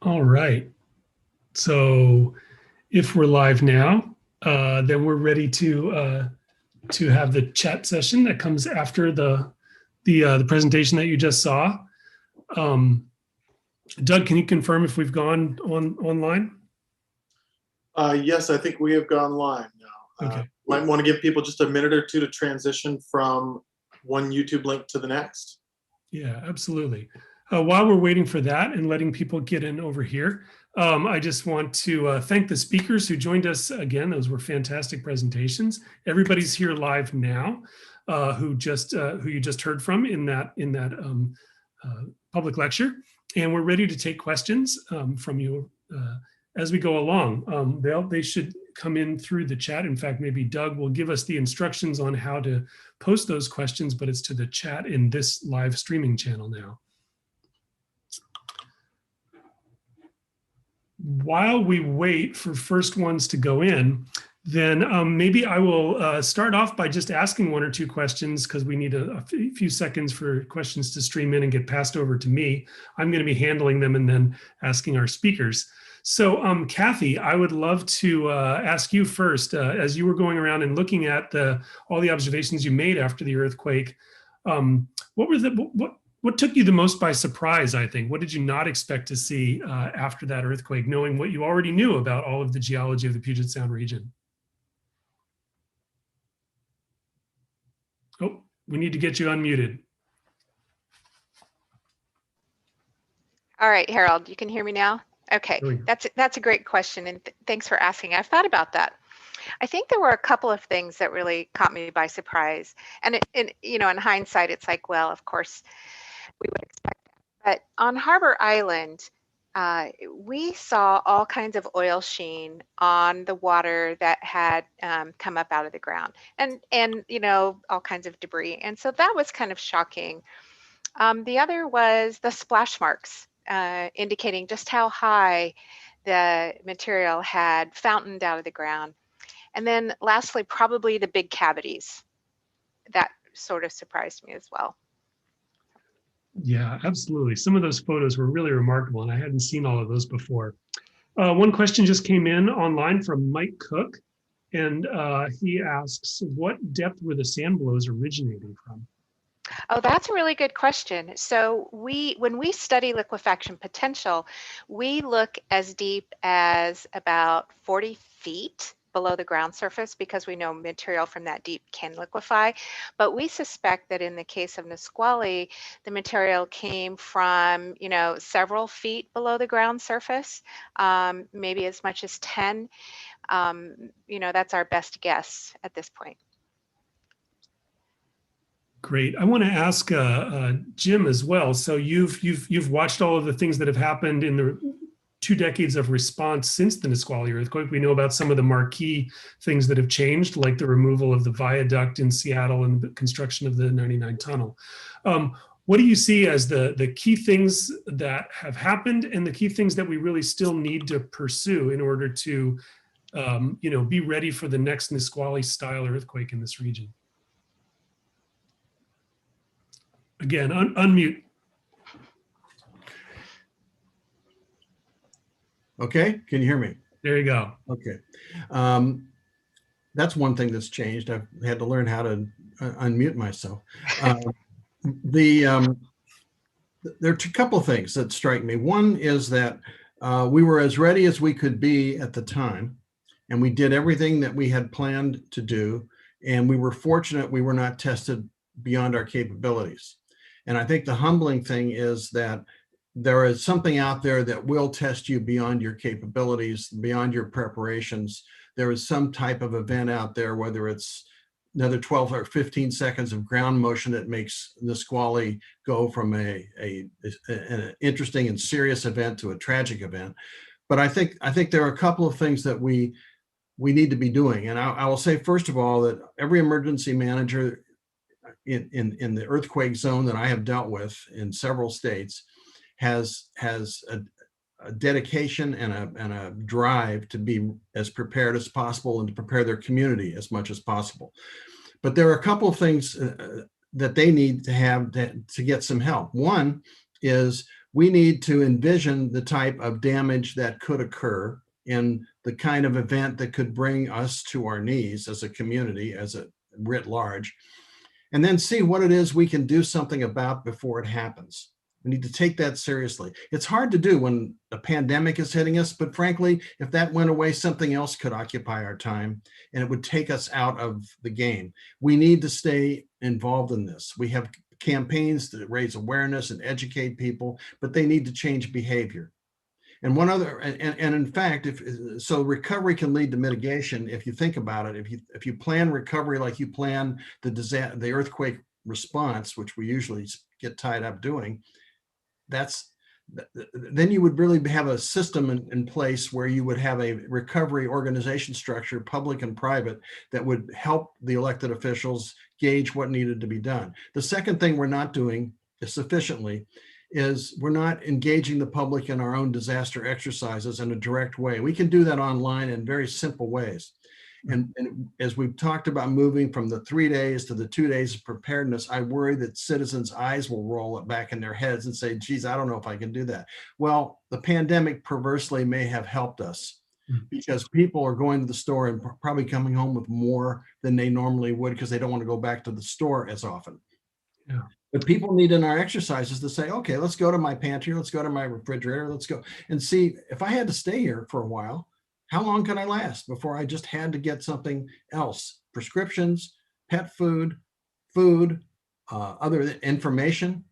All right. So if we're live now, then we're ready to have the chat session that comes after the presentation that you just saw. Um, Doug, can you confirm if we've gone online? Yes, I think we have gone live now. Okay. Might want to give people just a minute or two to transition from one YouTube link to the next. Yeah, absolutely. While we're waiting for that and letting people get in over here, I just want to thank the speakers who joined us again. Those were fantastic presentations. Everybody's here live now, who you just heard from in that public lecture, and we're ready to take questions from you as we go along. They should come in through the chat. In fact, maybe Doug will give us the instructions on how to post those questions, but it's to the chat in this live streaming channel now. While we wait for first ones to go in, then maybe I will start off by just asking one or two questions because we need a few seconds for questions to stream in and get passed over to me. I'm going to be handling them and then asking our speakers. So Kathy, I would love to ask you first, as you were going around and looking at all the observations you made after the earthquake, what took you the most by surprise, I think? What did you not expect to see after that earthquake, knowing what you already knew about all of the geology of the Puget Sound region? Oh, we need to get you unmuted. All right, Harold, you can hear me now? Okay, that's a great question, and thanks for asking. I've thought about that. I think there were a couple of things that really caught me by surprise. And you know, in hindsight, it's like, well, of course, we would expect that. But on Harbor Island, we saw all kinds of oil sheen on the water that had come up out of the ground, and you know, all kinds of debris. And so that was kind of shocking. The other was the splash marks, indicating just how high the material had fountained out of the ground. And then lastly, probably the big cavities. That sort of surprised me as well. Yeah, absolutely. Some of those photos were really remarkable, and I hadn't seen all of those before. One question just came in online from Mike Cook, and he asks, what depth were the sand blows originating from? Oh, that's a really good question. So when we study liquefaction potential, we look as deep as about 40 feet below the ground surface because we know material from that deep can liquefy. But we suspect that in the case of Nisqually, the material came from, you know, several feet below the ground surface, maybe as much as 10. You know, that's our best guess at this point. Great. I want to ask Jim as well. So you've watched all of the things that have happened in the 2 decades of response since the Nisqually earthquake. We know about some of the marquee things that have changed, like the removal of the viaduct in Seattle and the construction of the 99 tunnel. What do you see as the key things that have happened and the key things that we really still need to pursue in order to you know, be ready for the next Nisqually style earthquake in this region? Again, unmute. Okay, can you hear me? There you go. Okay. That's one thing that's changed. I've had to learn how to unmute myself. There are a couple of things that strike me. One is that we were as ready as we could be at the time, and we did everything that we had planned to do, and we were fortunate we were not tested beyond our capabilities. And I think the humbling thing is that there is something out there that will test you beyond your capabilities, beyond your preparations. There is some type of event out there, whether it's another 12 or 15 seconds of ground motion that makes Nisqually go from an interesting and serious event to a tragic event. But I think there are a couple of things that we need to be doing. And I will say, first of all, that every emergency manager in the earthquake zone that I have dealt with in several states has a dedication and a drive to be as prepared as possible and to prepare their community as much as possible. But there are a couple of things that they need to have to get some help. One is we need to envision the type of damage that could occur in the kind of event that could bring us to our knees as a community, as a writ large, and then see what it is we can do something about before it happens. We need to take that seriously. It's hard to do when a pandemic is hitting us, but frankly, if that went away, something else could occupy our time and it would take us out of the game. We need to stay involved in this. We have campaigns to raise awareness and educate people, but they need to change behavior. And one other, and in fact, so recovery can lead to mitigation if you think about it. If you plan recovery like you plan the earthquake response, which we usually get tied up doing, then you would really have a system in place where you would have a recovery organization structure, public and private, that would help the elected officials gauge what needed to be done. The second thing we're not doing sufficiently is we're not engaging the public in our own disaster exercises in a direct way. We can do that online in very simple ways. And as we've talked about moving from the 3 days to the 2 days of preparedness, I worry that citizens' eyes will roll back in their heads and say, geez, I don't know if I can do that. Well, the pandemic perversely may have helped us because people are going to the store and probably coming home with more than they normally would because they don't want to go back to the store as often. Yeah. But people need in our exercises to say, okay, let's go to my pantry, let's go to my refrigerator, let's go and see if I had to stay here for a while, how long can I last before I just had to get something else? Prescriptions, pet food, other information.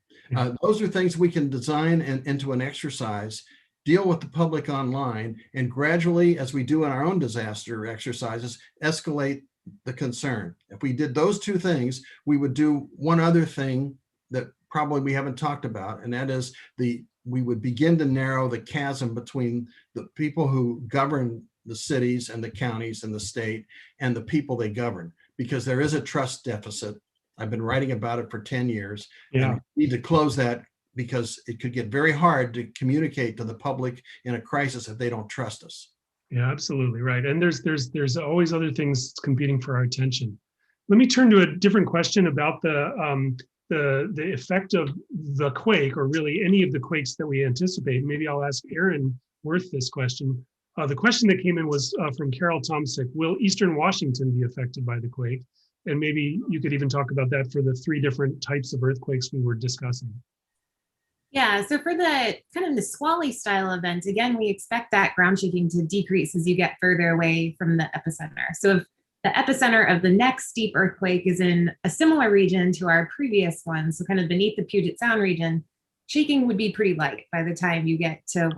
Those are things we can design into an exercise, deal with the public online, and gradually, as we do in our own disaster exercises, escalate the concern. If we did those two things, we would do one other thing that probably we haven't talked about, and that is we would begin to narrow the chasm between the people who govern the cities and the counties and the state and the people they govern, because there is a trust deficit. I've been writing about it for 10 years. Yeah. And we need to close that because it could get very hard to communicate to the public in a crisis if they don't trust us. Yeah, absolutely right. And there's always other things competing for our attention. Let me turn to a different question about the effect of the quake, or really any of the quakes that we anticipate. Maybe I'll ask Erin Wirth this question. The question that came in was from Carol Tomsick. Will Eastern Washington be affected by the quake? And maybe you could even talk about that for the 3 different types of earthquakes we were discussing. Yeah, so for the kind of Nisqually style event, again, we expect that ground shaking to decrease as you get further away from the epicenter. So if the epicenter of the next deep earthquake is in a similar region to our previous one, so kind of beneath the Puget Sound region, shaking would be pretty light by the time you get to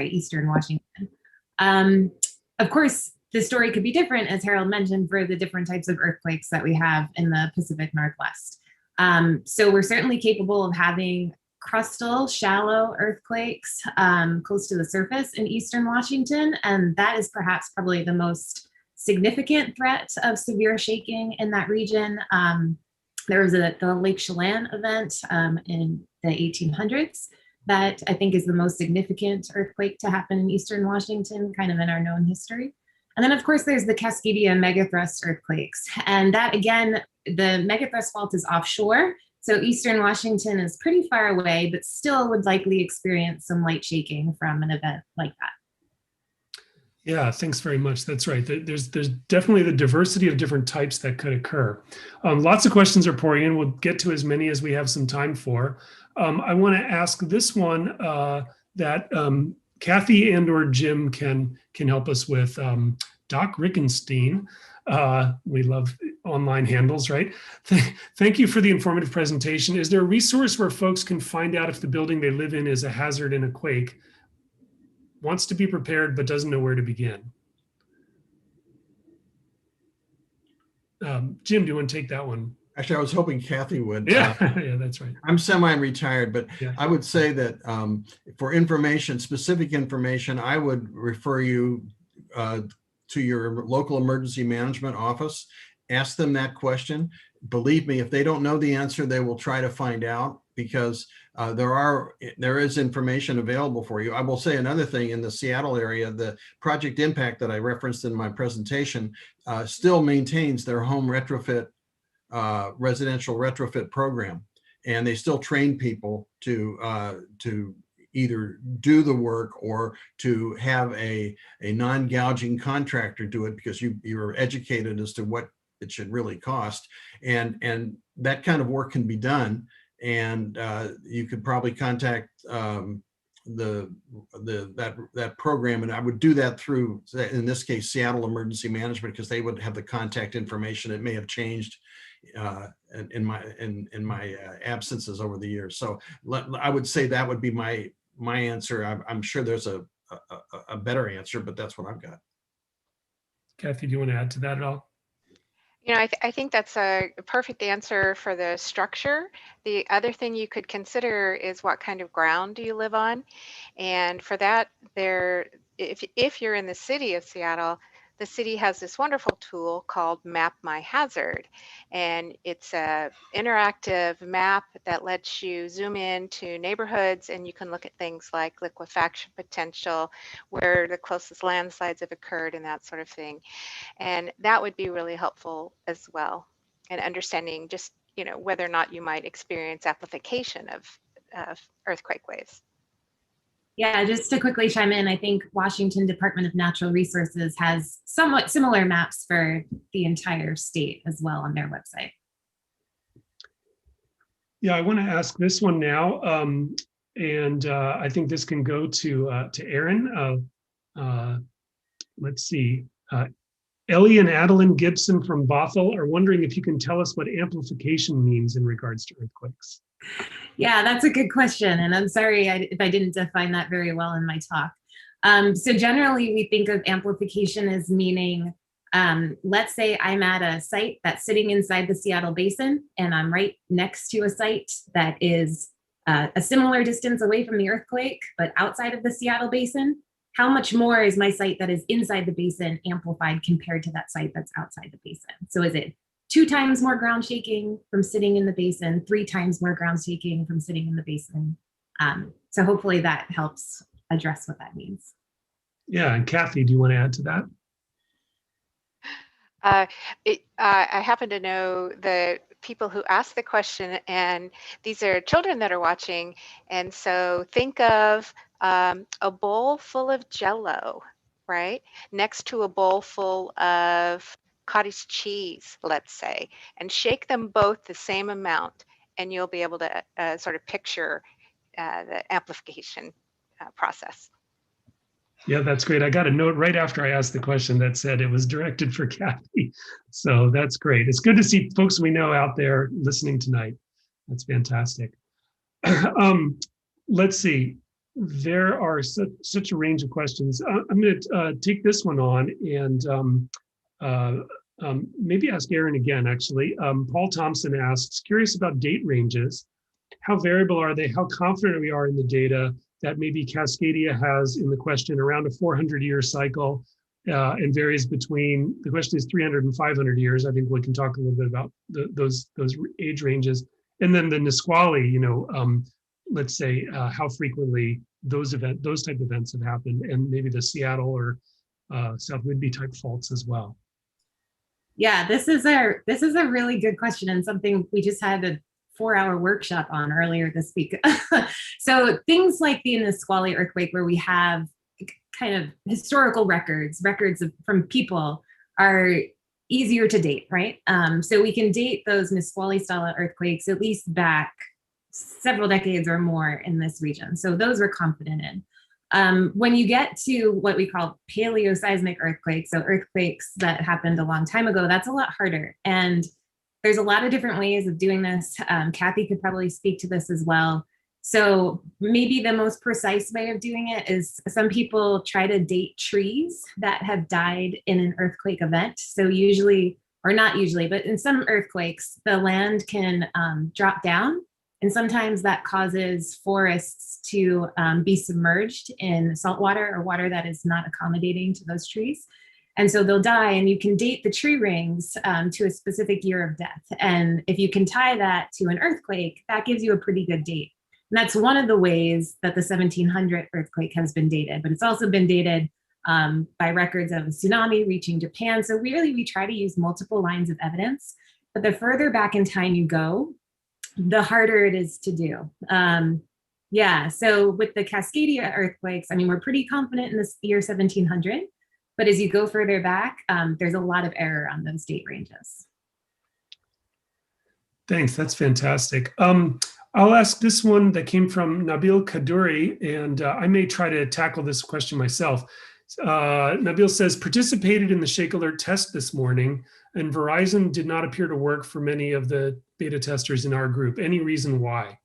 Eastern Washington. Of course, the story could be different, as Harold mentioned, for the different types of earthquakes that we have in the Pacific Northwest. So we're certainly capable of having crustal, shallow earthquakes close to the surface in Eastern Washington, and that is probably the most significant threat of severe shaking in that region. There was the Lake Chelan event in the 1800s that I think is the most significant earthquake to happen in Eastern Washington, kind of in our known history. And then, of course, there's the Cascadia megathrust earthquakes. And that, again, the megathrust fault is offshore. So Eastern Washington is pretty far away, but still would likely experience some light shaking from an event like that. Yeah, thanks very much. That's right. There's definitely the diversity of different types that could occur. Lots of questions are pouring in. We'll get to as many as we have some time for. I want to ask this one that Kathy and or Jim can help us with. Doc Rickenstein. We love online handles, right? Thank you for the informative presentation. Is there a resource where folks can find out if the building they live in is a hazard in a quake? Wants to be prepared, but doesn't know where to begin. Jim, do you want to take that one? Actually, I was hoping Kathy would. Yeah, yeah, that's right. I'm semi-retired, but yeah. I would say that for information, specific information, I would refer you to your local emergency management office. Ask them that question. Believe me, if they don't know the answer, they will try to find out, because there is information available for you. I will say another thing, in the Seattle area, the Project Impact that I referenced in my presentation still maintains their home retrofit, residential retrofit program. and they still train people to either do the work or to have a non-gouging contractor do it, because you're educated as to what it should really cost, and that kind of work can be done. And you could probably contact that program, and I would do that through, in this case, Seattle Emergency Management, because they would have the contact information. It may have changed in my absences over the years. So I would say that would be my answer. I'm sure there's a better answer, but that's what I've got. Kathy, do you want to add to that at all? You know, I think that's a perfect answer for the structure. The other thing you could consider is what kind of ground do you live on? And for that, if you're in the city of Seattle, the city has this wonderful tool called Map My Hazard. And it's a interactive map that lets you zoom in to neighborhoods, and you can look at things like liquefaction potential, where the closest landslides have occurred, and that sort of thing. And that would be really helpful as well, and understanding just, you know, whether or not you might experience amplification of earthquake waves. Yeah, just to quickly chime in, I think Washington Department of Natural Resources has somewhat similar maps for the entire state as well on their website. Yeah, I want to ask this one now, and I think this can go to Erin. Let's see. Ellie and Adeline Gibson from Bothell are wondering if you can tell us what amplification means in regards to earthquakes. Yeah, that's a good question. And I'm sorry if I didn't define that very well in my talk. So generally, we think of amplification as meaning, let's say I'm at a site that's sitting inside the Seattle Basin, and I'm right next to a site that is a similar distance away from the earthquake, but outside of the Seattle Basin. How much more is my site that is inside the basin amplified compared to that site that's outside the basin? So is it 2 times more ground shaking from sitting in the basin, 3 times more ground shaking from sitting in the basin? So hopefully that helps address what that means. Yeah, and Kathy, do you want to add to that? I happen to know the people who asked the question, and these are children that are watching. And so think of a bowl full of Jell-O, right? Next to a bowl full of cottage cheese, let's say, and shake them both the same amount, and you'll be able to sort of picture the amplification process. Yeah, that's great. I got a note right after I asked the question that said it was directed for Kathy. So that's great. It's good to see folks we know out there listening tonight. That's fantastic. Let's see. There are such a range of questions. I'm going to take this one on and maybe ask Erin again, actually. Paul Thompson asks, curious about date ranges. How variable are they? How confident we are in the data that maybe Cascadia has in the question around a 400-year cycle and varies between, the question is 300 and 500 years. I think we can talk a little bit about those age ranges. And then the Nisqually, you know, let's say how frequently those type of events have happened, and maybe the Seattle or South Whidbey type faults as well. Yeah, this is a really good question, and something we just had a 4-hour workshop on earlier this week. So things like the Nisqually earthquake, where we have kind of historical records from people, are easier to date, right? So we can date those Nisqually style earthquakes at least back several decades or more in this region. So those we're confident in. When you get to what we call paleoseismic earthquakes, so earthquakes that happened a long time ago, that's a lot harder. And there's a lot of different ways of doing this. Kathy could probably speak to this as well. So maybe the most precise way of doing it is some people try to date trees that have died in an earthquake event. So usually, or not usually, but in some earthquakes, the land can drop down. And sometimes that causes forests to be submerged in salt water or water that is not accommodating to those trees. And so they'll die, and you can date the tree rings to a specific year of death. And if you can tie that to an earthquake, that gives you a pretty good date. And that's one of the ways that the 1700 earthquake has been dated, but it's also been dated by records of a tsunami reaching Japan. So really, we try to use multiple lines of evidence, but the further back in time you go, the harder it is to do. Yeah, so with the Cascadia earthquakes, I mean, we're pretty confident in this year 1700, but as you go further back, there's a lot of error on those date ranges. Thanks, that's fantastic. I'll ask this one that came from Nabil Kaduri, and I may try to tackle this question myself. Nabil says, participated in the Shake Alert test this morning, and Verizon did not appear to work for many of the beta testers in our group. Any reason why?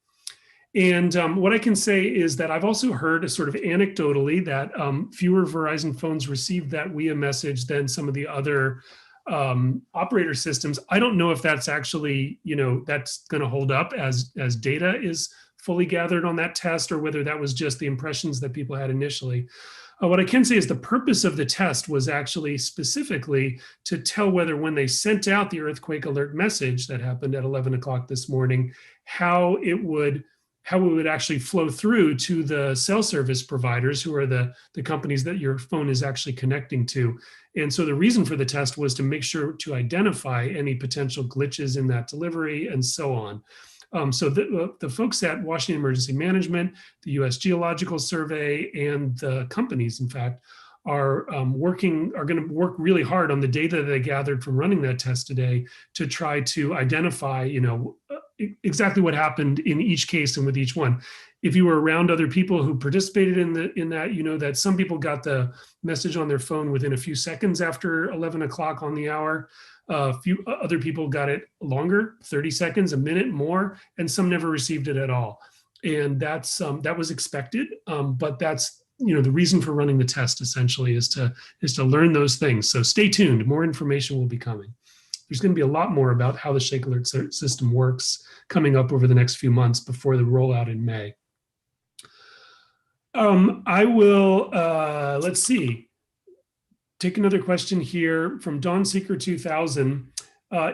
And what I can say is that I've also heard a sort of anecdotally that fewer Verizon phones received that WIA message than some of the other operator systems. I don't know if that's actually, that's going to hold up as data is fully gathered on that test, or whether that was just the impressions that people had initially. What I can say is the purpose of the test was actually specifically to tell whether, when they sent out the earthquake alert message that happened at 11 o'clock this morning, how it would actually flow through to the cell service providers, who are the companies that your phone is actually connecting to. And so the reason for the test was to make sure to identify any potential glitches in that delivery and so on. So the folks at Washington Emergency Management, the US Geological Survey, and the companies, in fact, are going to work really hard on the data that they gathered from running that test today to try to identify, exactly what happened in each case and with each one. If you were around other people who participated in that, you know that some people got the message on their phone within a few seconds after 11 o'clock on the hour. A few other people got it longer, 30 seconds, a minute more, and some never received it at all. And that was expected, but that's the reason for running the test essentially is to learn those things. So stay tuned. More information will be coming. There's going to be a lot more about how the Shake Alert system works coming up over the next few months before the rollout in May. I will, let's see, take another question here from Dawn Seeker 2000.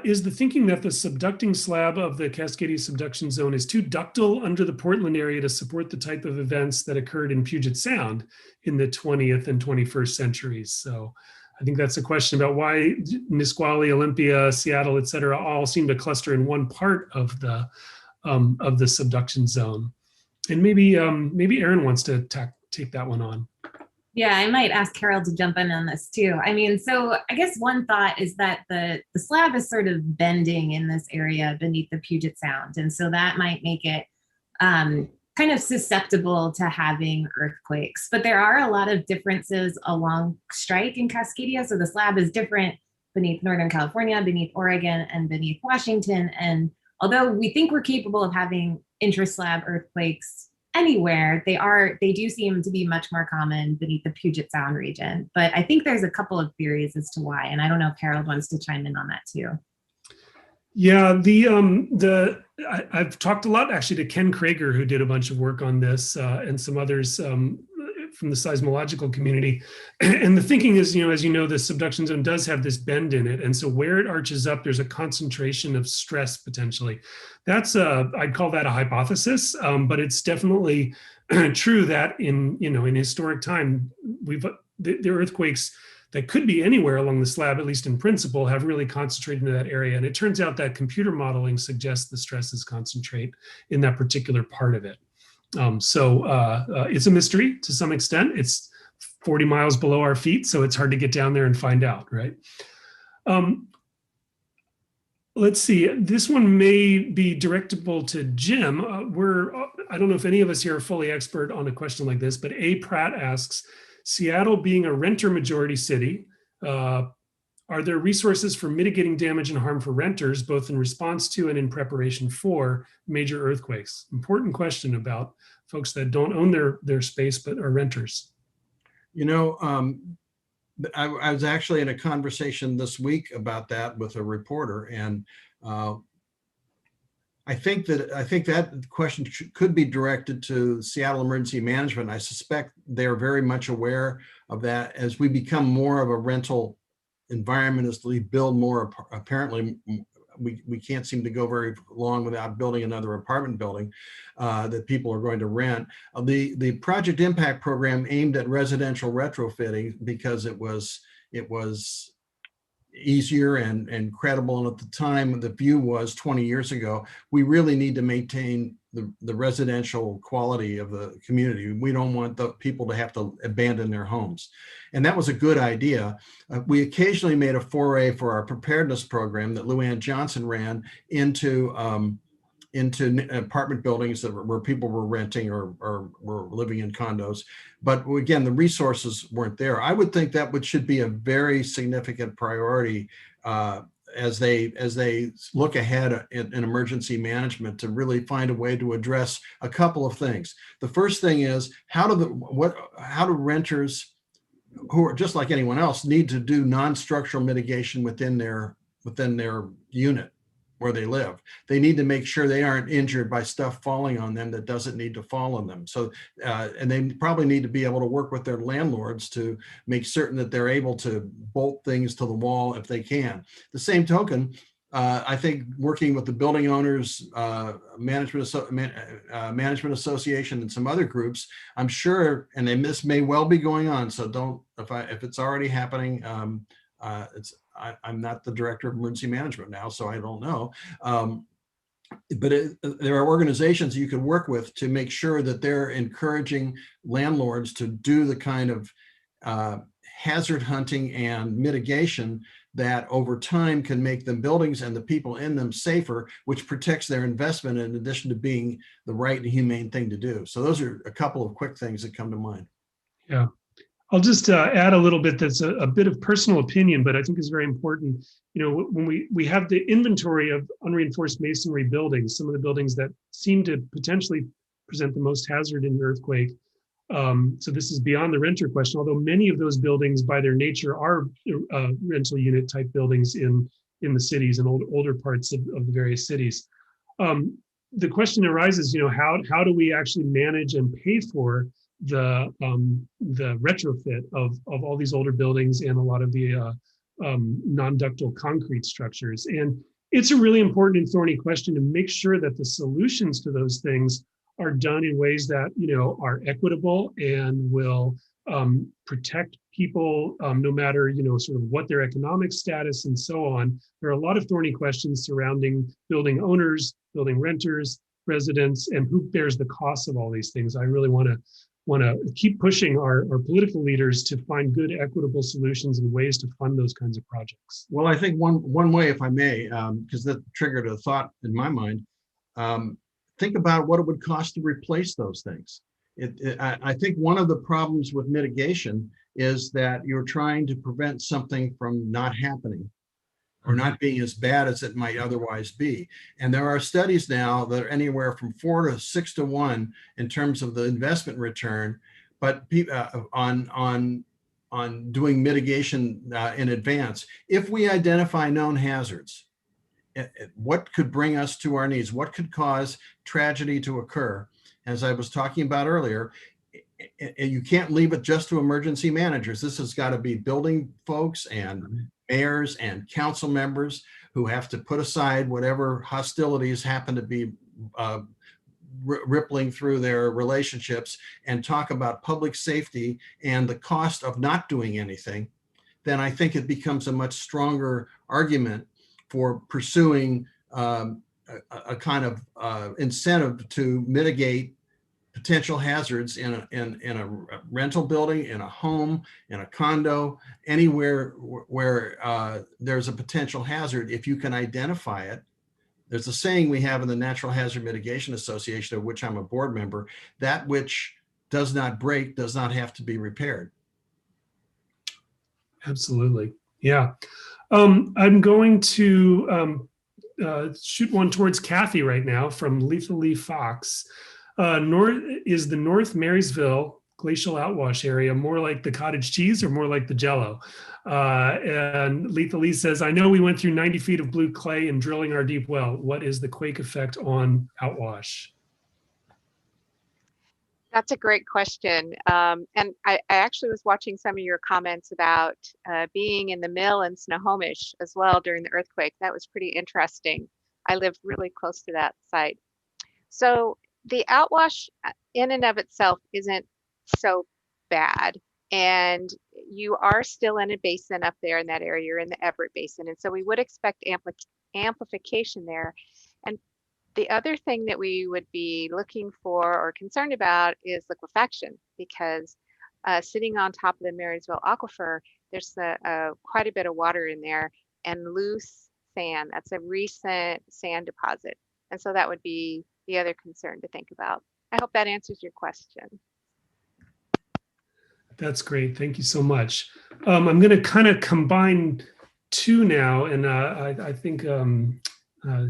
Is the thinking that the subducting slab of the Cascadia subduction zone is too ductile under the Portland area to support the type of events that occurred in Puget Sound in the 20th and 21st centuries? So I think that's a question about why Nisqually, Olympia, Seattle, et cetera, all seem to cluster in one part of the subduction zone. And maybe Erin wants to take that one on. Yeah, I might ask Carol to jump in on this too. I mean, so I guess one thought is that the slab is sort of bending in this area beneath the Puget Sound. And so that might make it kind of susceptible to having earthquakes. But there are a lot of differences along strike in Cascadia. So the slab is different beneath Northern California, beneath Oregon, and beneath Washington. And although we think we're capable of having intraslab earthquakes anywhere, they do seem to be much more common beneath the Puget Sound region. But I think there's a couple of theories as to why, and I don't know if Harold wants to chime in on that too. Yeah, I've talked a lot actually to Ken Krager, who did a bunch of work on this, and some others from the seismological community. And the thinking is, as you know, the subduction zone does have this bend in it. And so where it arches up, there's a concentration of stress potentially. That's I'd call that a hypothesis, but it's definitely true that in historic time, the earthquakes that could be anywhere along the slab, at least in principle, have really concentrated into that area. And it turns out that computer modeling suggests the stresses concentrate in that particular part of it. So it's a mystery to some extent. It's 40 miles below our feet, so it's hard to get down there and find out, right? Let's see, this one may be directable to Jim. I don't know if any of us here are fully expert on a question like this, but A. Pratt asks, Seattle being a renter majority city, are there resources for mitigating damage and harm for renters, both in response to and in preparation for major earthquakes? Important question about folks that don't own their space but are renters. I was actually in a conversation this week about that with a reporter, and I think that question could be directed to Seattle Emergency Management. I suspect they're very much aware of that. As we become more of a rental environment, as we build more, apparently we can't seem to go very long without building another apartment building that people are going to rent. The Project Impact program aimed at residential retrofitting because it was easier and credible. And at the time, the view was 20 years ago, we really need to maintain the residential quality of the community. We don't want the people to have to abandon their homes. And that was a good idea. We occasionally made a foray for our preparedness program that Luann Johnson ran into apartment buildings where people were renting or were living in condos. But again, the resources weren't there. I would think that should be a very significant priority as they look ahead in emergency management, to really find a way to address a couple of things. The first thing is, how do renters, who are just like anyone else, need to do non-structural mitigation within their unit where they live? They need to make sure they aren't injured by stuff falling on them that doesn't need to fall on them. So, and they probably need to be able to work with their landlords to make certain that they're able to bolt things to the wall if they can. The same token, I think working with the building owners, management association, and some other groups, I'm sure, and this may well be going on. So don't, if it's already happening, I'm not the director of emergency management now, so I don't know. But there are organizations you can work with to make sure that they're encouraging landlords to do the kind of hazard hunting and mitigation that over time can make the buildings and the people in them safer, which protects their investment in addition to being the right and humane thing to do. So those are a couple of quick things that come to mind. Yeah. I'll just add a little bit that's a bit of personal opinion, but I think is very important. You know, when we have the inventory of unreinforced masonry buildings, some of the buildings that seem to potentially present the most hazard in an earthquake. So this is beyond the renter question, although many of those buildings by their nature are rental unit type buildings in the cities and older parts of the various cities. The question arises, you know, how do we actually manage and pay for the retrofit of all these older buildings and a lot of the non-ductile concrete structures? And it's a really important and thorny question to make sure that the solutions to those things are done in ways that, you know, are equitable and will protect people no matter, you know, sort of what their economic status and so on. There are a lot of thorny questions surrounding building owners, building renters, residents, and who bears the cost of all these things. I really want to keep pushing our political leaders to find good, equitable solutions and ways to fund those kinds of projects. Well, I think one way, if I may, because that triggered a thought in my mind, think about what it would cost to replace those things. I think one of the problems with mitigation is that you're trying to prevent something from not happening or not being as bad as it might otherwise be. And there are studies now that are anywhere from 4 to 6 to 1 in terms of the investment return, but on doing mitigation in advance. If we identify known hazards, what could bring us to our knees? What could cause tragedy to occur? As I was talking about earlier, you can't leave it just to emergency managers. This has got to be building folks and mayors and council members who have to put aside whatever hostilities happen to be rippling through their relationships and talk about public safety and the cost of not doing anything. Then I think it becomes a much stronger argument for pursuing a kind of incentive to mitigate potential hazards in a rental building, in a home, in a condo, anywhere where there's a potential hazard. If you can identify it, there's a saying we have in the Natural Hazard Mitigation Association, of which I'm a board member, that which does not break does not have to be repaired. Absolutely. Yeah. I'm going to shoot one towards Kathy right now from Letha Fox. Is the North Marysville glacial outwash area more like the cottage cheese or more like the Jell-O? And Letha says, I know we went through 90 feet of blue clay and drilling our deep well. What is the quake effect on outwash? That's a great question. And I actually was watching some of your comments about being in the mill in Snohomish as well during the earthquake. That was pretty interesting. I live really close to that site. So the outwash in and of itself isn't so bad. And, you are still in a basin up there in that area. You're in the Everett Basin. And so we would expect amplification there. And the other thing that we would be looking for or concerned about is liquefaction, because sitting on top of the Marysville Aquifer, there's quite a bit of water in there and loose sand. That's a recent sand deposit. And so that would be the other concern to think about. I hope that answers your question. That's great. Thank you so much. I'm going to kind of combine two now, and I think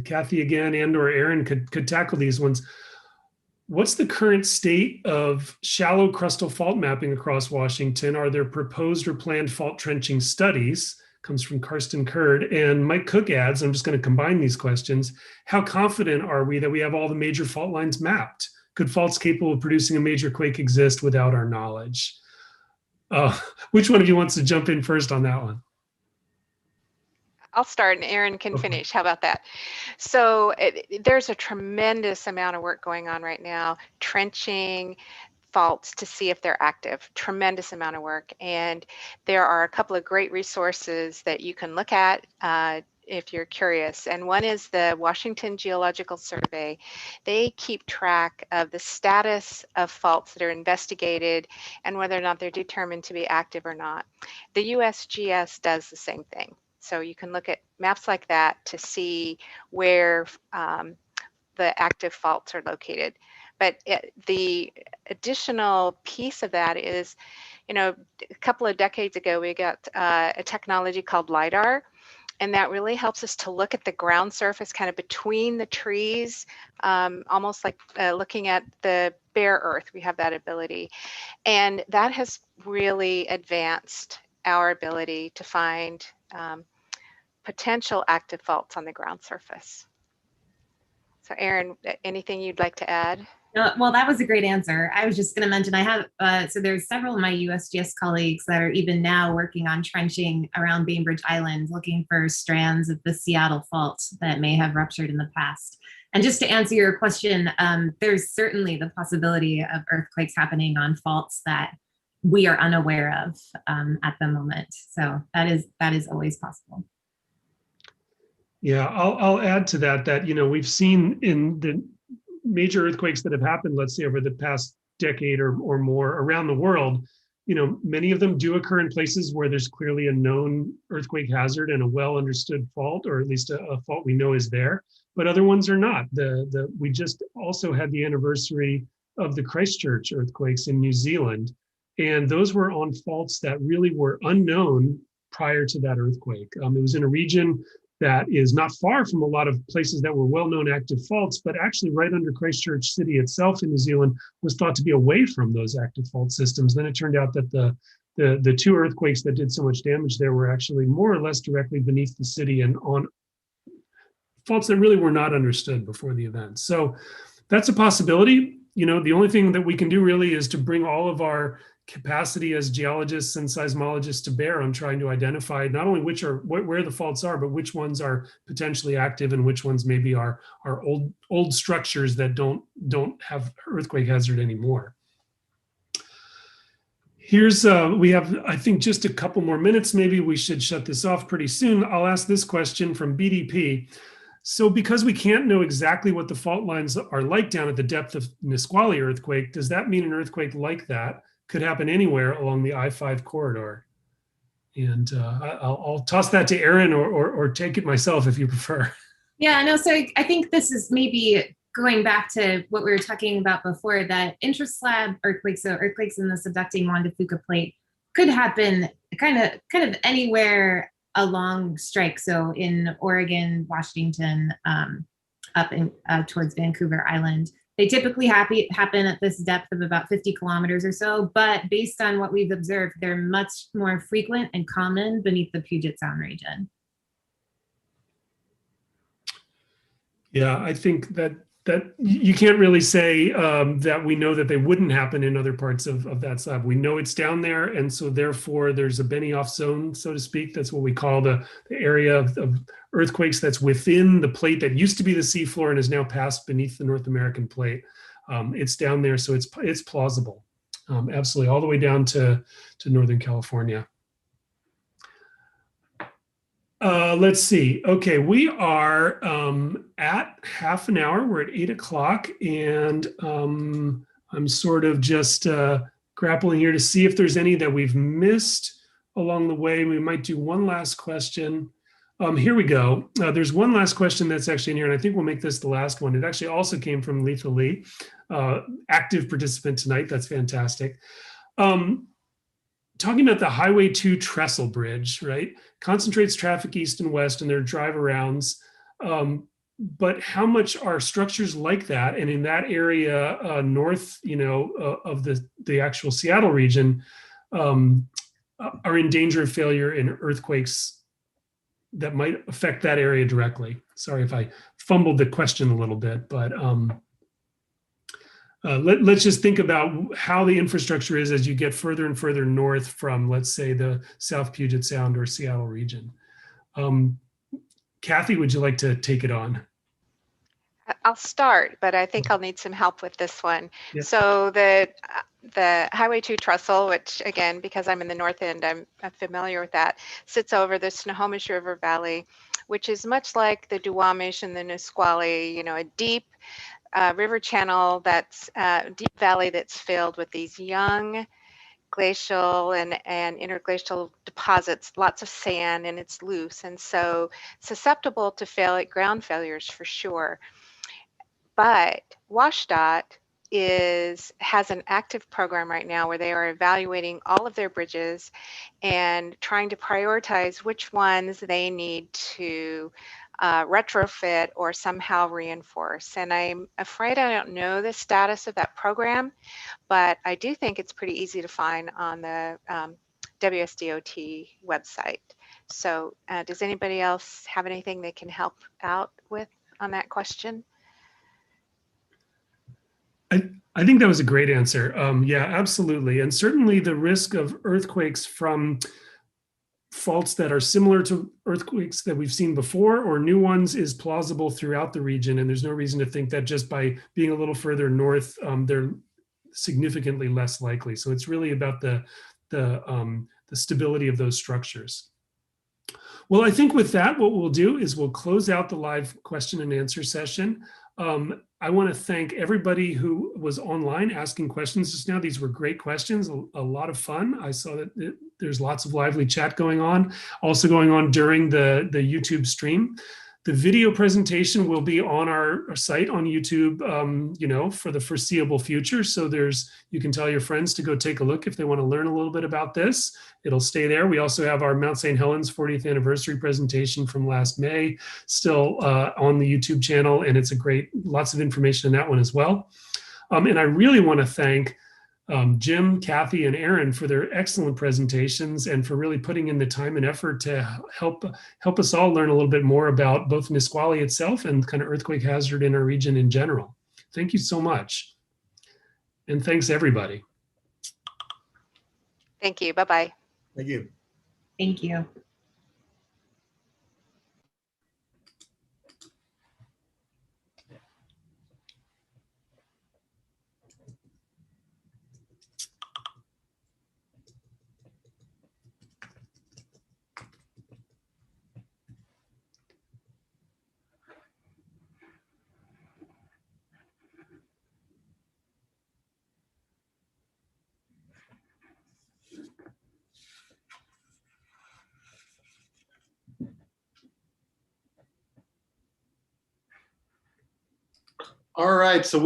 Kathy again and/or Erin could tackle these ones. What's the current state of shallow crustal fault mapping across Washington? Are there proposed or planned fault trenching studies? Comes from Karsten Kurd. And Mike Cook adds, I'm just going to combine these questions. How confident are we that we have all the major fault lines mapped? Could faults capable of producing a major quake exist without our knowledge? Which one of you wants to jump in first on that one? I'll start and Erin can finish. How about that? So there's a tremendous amount of work going on right now, trenching faults to see if they're active. Tremendous amount of work. And there are a couple of great resources that you can look at if you're curious. And one is the Washington Geological Survey. They keep track of the status of faults that are investigated and whether or not they're determined to be active or not. The USGS does the same thing. So you can look at maps like that to see where the active faults are located. But the additional piece of that is, you know, a couple of decades ago, we got a technology called LIDAR, and that really helps us to look at the ground surface kind of between the trees, almost like looking at the bare earth. We have that ability. And that has really advanced our ability to find potential active faults on the ground surface. So Erin, anything you'd like to add? No, well, that was a great answer. I was just going to mention I have, so there's several of my USGS colleagues that are even now working on trenching around Bainbridge Island, looking for strands of the Seattle fault that may have ruptured in the past. And just to answer your question, there's certainly the possibility of earthquakes happening on faults that we are unaware of at the moment. So that is always possible. Yeah, I'll add to that, you know, we've seen in the major earthquakes that have happened, let's say over the past decade or more around the world, you know, many of them do occur in places where there's clearly a known earthquake hazard and a well understood fault, or at least a fault we know is there, but other ones are not. We just also had the anniversary of the Christchurch earthquakes in New Zealand, and those were on faults that really were unknown prior to that earthquake. It was in a region that is not far from a lot of places that were well-known active faults, but actually right under Christchurch City itself in New Zealand was thought to be away from those active fault systems. Then it turned out that the two earthquakes that did so much damage there were actually more or less directly beneath the city and on faults that really were not understood before the event. So that's a possibility. You know, the only thing that we can do really is to bring all of our capacity as geologists and seismologists to bear on trying to identify not only where the faults are, but which ones are potentially active and which ones maybe are old structures that don't have earthquake hazard anymore. Here's we have, I think, just a couple more minutes. Maybe we should shut this off pretty soon. I'll ask this question from BDP. So because we can't know exactly what the fault lines are like down at the depth of Nisqually earthquake, does that mean an earthquake like that could happen anywhere along the I-5 corridor? And I'll toss that to Erin or take it myself if you prefer. Yeah, no, so I think this is maybe going back to what we were talking about before, that intraslab earthquakes, so earthquakes in the subducting Juan de Fuca plate, could happen kind of anywhere along strike. So in Oregon, Washington, up in towards Vancouver Island. They typically happen at this depth of about 50 kilometers or so, but based on what we've observed, they're much more frequent and common beneath the Puget Sound region. Yeah, I think that you can't really say that we know that they wouldn't happen in other parts of that slab. We know it's down there, and so therefore there's a Benioff zone, so to speak. That's what we call the area of earthquakes that's within the plate that used to be the seafloor and is now passed beneath the North American plate. It's down there, so it's plausible. Absolutely, all the way down to Northern California. Let's see. Okay, we are at half an hour. We're at 8 o'clock, and I'm sort of just grappling here to see if there's any that we've missed along the way. We might do one last question. Here we go. There's one last question that's actually in here, and I think we'll make this the last one. It actually also came from Letha Lee, active participant tonight. That's fantastic. Talking about the Highway 2 trestle bridge, right? Concentrates traffic east and west in their drive arounds. But how much are structures like that, and in that area north, of the actual Seattle region, are in danger of failure in earthquakes that might affect that area directly? Sorry if I fumbled the question a little bit, but let's just think about how the infrastructure is as you get further and further north from, let's say, the South Puget Sound or Seattle region. Kathy, would you like to take it on? I'll start, but I think I'll need some help with this one. Yeah. So the Highway 2 trestle, which again, because I'm in the north end, I'm familiar with that, sits over the Snohomish River Valley, which is much like the Duwamish and the Nisqually, a deep river channel that's deep valley that's filled with these young glacial and interglacial deposits, lots of sand, and it's loose, and so susceptible to ground failures for sure. But WashDOT has an active program right now where they are evaluating all of their bridges and trying to prioritize which ones they need to retrofit or somehow reinforce. And I'm afraid I don't know the status of that program, but I do think it's pretty easy to find on the WSDOT website. So does anybody else have anything they can help out with on that question? I think that was a great answer. Yeah, absolutely. And certainly the risk of earthquakes from faults that are similar to earthquakes that we've seen before or new ones is plausible throughout the region. And there's no reason to think that just by being a little further north, they're significantly less likely. So it's really about the stability of those structures. Well, I think with that, what we'll do is we'll close out the live question and answer session. I want to thank everybody who was online asking questions just now. These were great questions, a lot of fun. I saw that there's lots of lively chat going on, also going on during the YouTube stream. The video presentation will be on our site on YouTube, for the foreseeable future. So you can tell your friends to go take a look if they want to learn a little bit about this. It'll stay there. We also have our Mount St. Helens 40th anniversary presentation from last May still on the YouTube channel, and it's lots of information in that one as well. And I really want to thank Jim, Kathy, and Erin for their excellent presentations and for really putting in the time and effort to help us all learn a little bit more about both Nisqually itself and kind of earthquake hazard in our region in general. Thank you so much. And thanks everybody. Thank you. Bye-bye. Thank you. Thank you. All right, so